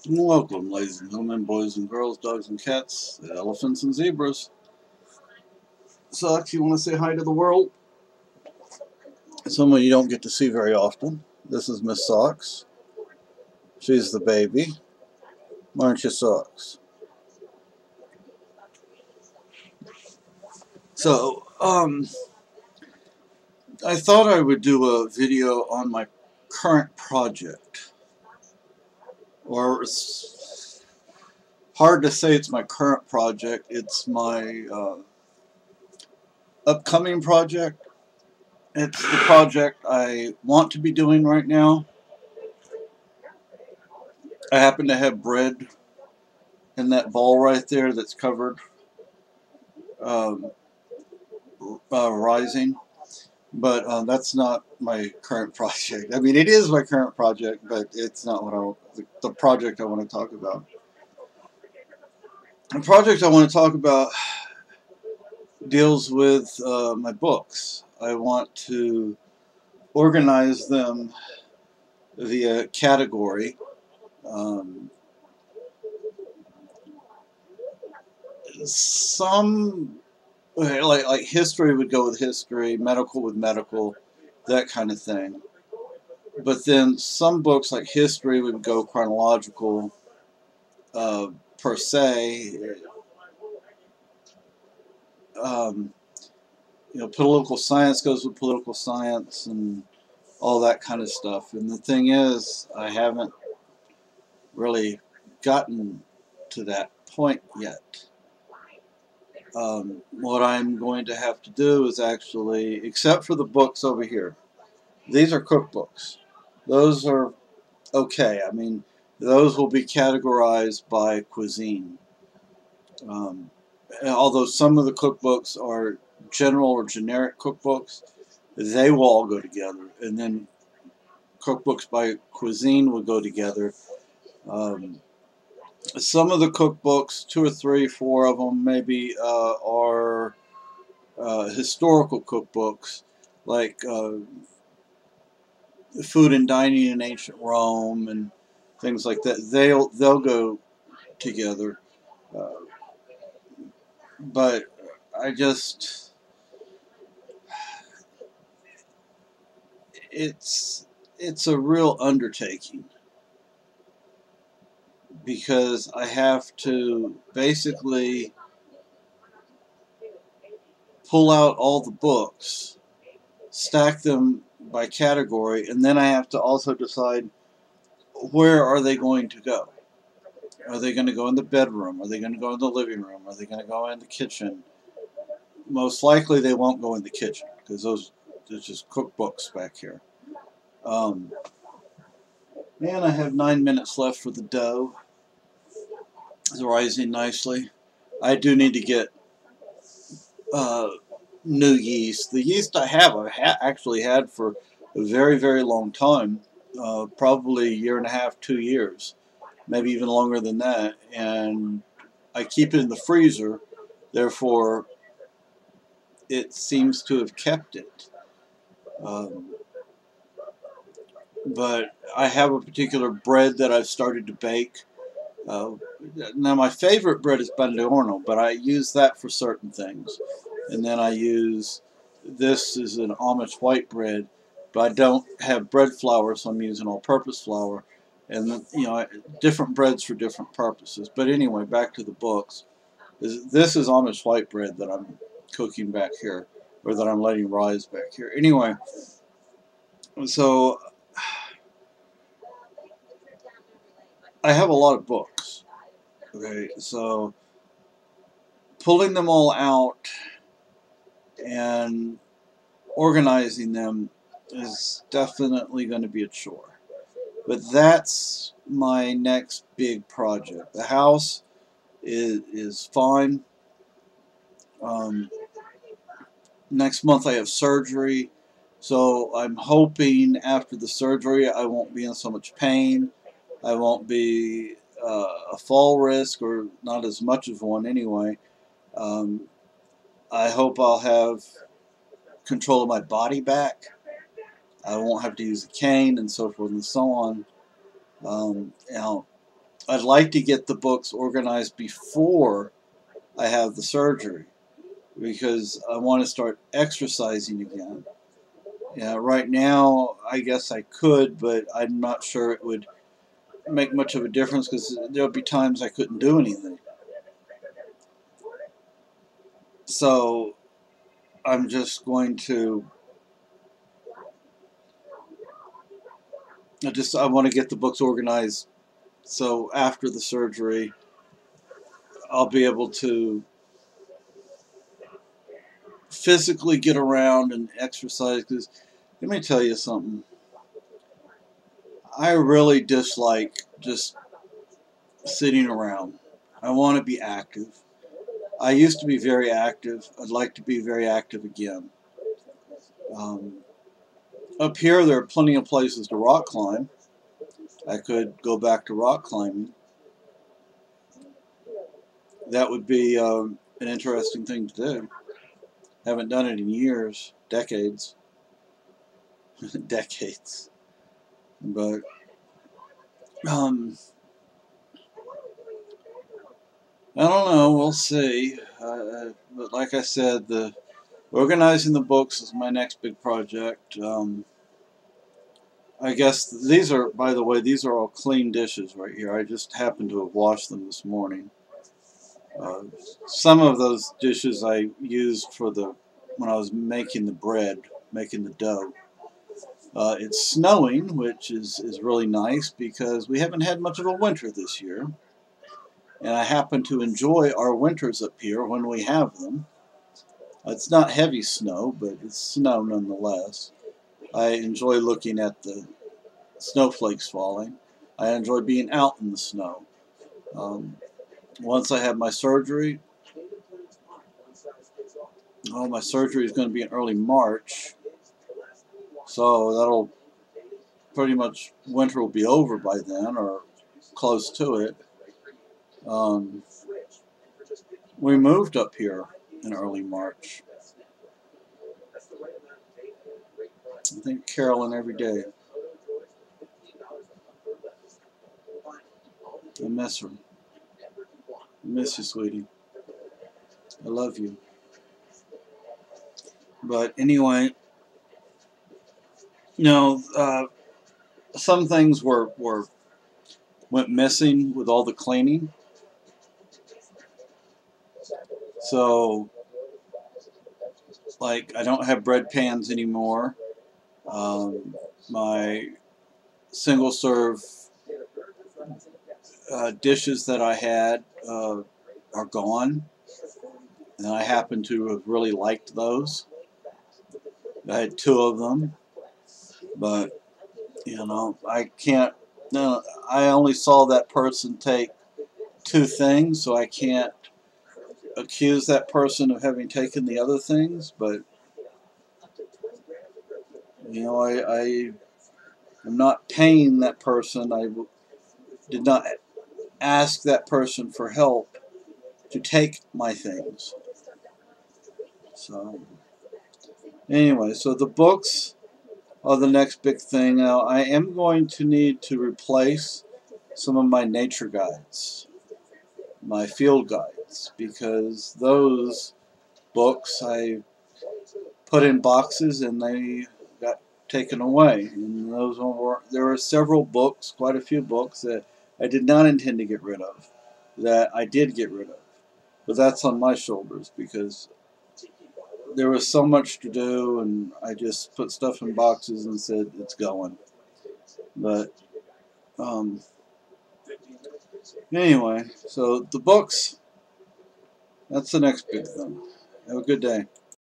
Welcome, ladies and gentlemen, boys and girls, dogs and cats, elephants and zebras. Socks, you want to say hi to the world? Someone you don't get to see very often. This is Miss Socks. She's the baby. Aren't you, Socks? So, I thought I would do a video on my current project. Or it's hard to say it's my current project. It's my upcoming project. It's the project I want to be doing right now. I happen to have bread in that ball right there that's covered, um, rising. But that's not my current project. I mean, it is my current project, but it's not the project I want to talk about. The project I want to talk about deals with my books. I want to organize them via category. Um, some like history would go with history, medical with medical, that kind of thing. But then some books like history would go chronological uh, per se. Um, Political science goes with political science and all that kind of stuff. And the thing is, I haven't really gotten to that point yet. What I'm going to have to do is actually, except for the books over here, these are cookbooks. Those are okay. I mean, those will be categorized by cuisine. Um, Although some of the cookbooks are general or generic cookbooks, they will all go together. And then cookbooks by cuisine will go together. Um, some of the cookbooks, two or three, four of them maybe, are historical cookbooks, like food and dining in ancient Rome and things like that. They'll go together. Uh, but I just it's it's a real undertaking because I have to basically pull out all the books, stack them by category, and then I have to also decide where are they going to go. Are they going to go in the bedroom? Are they going to go in the living room? Are they going to go in the kitchen? Most likely they won't go in the kitchen because there's just cookbooks back here. Um, and I have 9 minutes left for the dough. It's rising nicely. I do need to get uh, new yeast. The yeast I have, actually had for a very, very long time, probably a year and a half, 2 years, maybe even longer than that. And I keep it in the freezer, therefore, it seems to have kept it. Um, but I have a particular bread that I've started to bake. Uh, Now, my favorite bread is pan de horno, but I use that for certain things. And then I use this is an Amish white bread, but I don't have bread flour, so I'm using all-purpose flour. And different breads for different purposes. But anyway, back to the books. This is Amish white bread that I'm cooking back here, or that I'm letting rise back here. Anyway, so I have a lot of books. Okay, so pulling them all out and organizing them is definitely going to be a chore. But that's my next big project. The house is fine. Um, Next month I have surgery, so I'm hoping after the surgery I won't be in so much pain. I won't be a fall risk, or not as much of one anyway. Um, I hope I'll have control of my body back. I won't have to use a cane and so forth and so on. You know, I'd like to get the books organized before I have the surgery, because I want to start exercising again. Yeah, right now I guess I could, but I'm not sure it would make much of a difference, because there'll be times I couldn't do anything. So I'm just going to I want to get the books organized, so after the surgery I'll be able to physically get around and exercise. Because let me tell you something, I really dislike just sitting around. I want to be active. I used to be very active. I'd like to be very active again. Um, Up here there are plenty of places to rock climb. I could go back to rock climbing. That would be an interesting thing to do. Haven't done it in years, decades, decades. But I don't know. We'll see. But like I said, the organizing the books is my next big project. I guess these are, by the way, these are all clean dishes right here. I just happened to have washed them this morning. Some of those dishes I used for when I was making the bread, making the dough. It's snowing, which is really nice because we haven't had much of a winter this year. And I happen to enjoy our winters up here when we have them. It's not heavy snow, but it's snow nonetheless. I enjoy looking at the snowflakes falling. I enjoy being out in the snow. Once I have my surgery, my surgery is going to be in early March, so that'll pretty much, winter will be over by then, or close to it. We moved up here in early March. I think Carolyn every day. I miss her. I miss you, sweetie. I love you. But anyway, some things went missing with all the cleaning. So, like, I don't have bread pans anymore. My single serve dishes that I had are gone, and I happen to have really liked those. I had 2 of them, but I can't. No, I only saw that person take 2 things, so I can't accuse that person of having taken the other things. But I am not paying that person. I did not ask that person for help to take my things. So anyway, so the books are the next big thing. Now I am going to need to replace some of my nature guides, my field guides, because those books I put in boxes and they got taken away. And there were several books, quite a few books that I did not intend to get rid of, that I did get rid of. But that's on my shoulders, because there was so much to do, and I just put stuff in boxes and said it's going. But anyway, so the books, that's the next big thing. Have a good day.